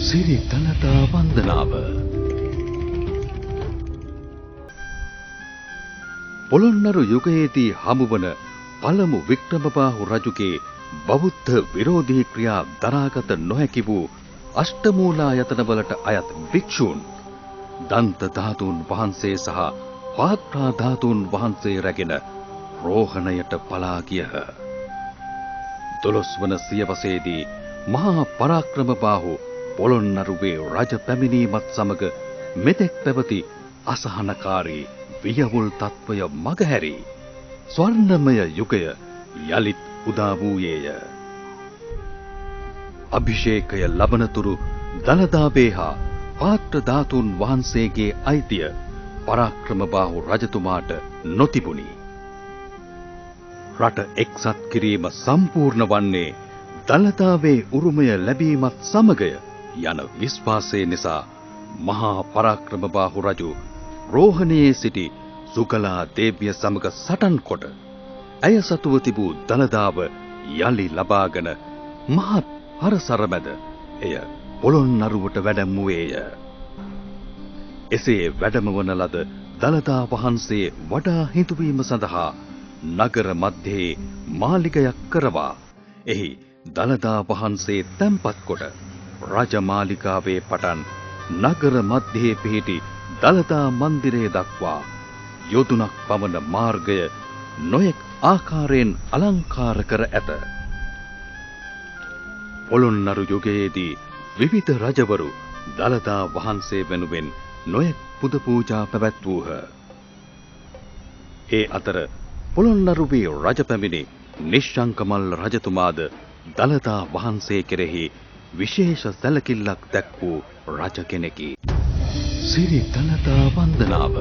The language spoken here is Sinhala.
සිරි දළදා වන්දනාව පොළොන්නරු යුගයේදී හමුවන පළමු වික්‍රමබාහු රජුගේ බෞද්ධ විරෝධී ක්‍රියා දරාගත නොහැකි වූ අෂ්ටමූලායතනවලට අයත් භික්ෂූන් දන්ත ධාතුන් වහන්සේ සහ පාත්‍රා ධාතුන් වහන්සේ රැගෙන රෝහණයට පලා ගියහ. 12 වන සියවසේදී මහා පරාක්‍රමබාහු පොළොන්නරුවේ රජ පැමිණීමත් සමග මෙතෙක් පැවති අසහනකාරී වියවුල් තත්වය මගහැරී ස්වර්ණමය යුගය යලිත් උදා වූයේය. අභිෂේකය ලබනතුරු දළදා හා පාත්‍ර ධාතුන් වහන්සේගේ අයිතිය පරාක්‍රමබාහු රජතුමාට නොතිබුණි. රට එක්සත් කිරීම සම්පූර්ණ වන්නේ දළදාවේ උරුමය ලැබීමත් සමගය යන විශ්වාසය නිසා මහා පරාක්‍රමබාහු රජු රෝහණයේ සිටි සුකලා දේවිය සමග සටන් කොට ඇය සතුව තිබූ දළදාව යලි ලබාගෙන මහත් හරසර මැද එය පොළොන්නරුවට වැඩමුවේය. එසේ වැඩමවන ලද දළදා වහන්සේ වඩා හිඳුවීම සඳහා නගර මැදේ මාලිගයක් කරවා එහි දළදා වහන්සේ තැන්පත් කොට රජමාලිගාවේ පටන් නගර මැදේ පිහිටි දළදා මන්දිරය දක්වා යොදුනක් පමණ මාර්ගය නොයෙක් ආකාරයෙන් අලංකාර කර ඇත. පොළොන්නරු යුගයේදී විවිධ රජවරු දළදා වහන්සේ වෙනුවෙන් නොයෙක් පුද පූජා පැවැත්වූහ. ඒ අතර පොළොන්නරුවේ රජ පැමිණි නිශ්ශංකමල් රජතුමාද දළදා වහන්සේ කෙරෙහි විශේෂ සැලකිල්ලක් දැක් වූ රජ කෙනෙකි. සිරි දළදා වන්දනාව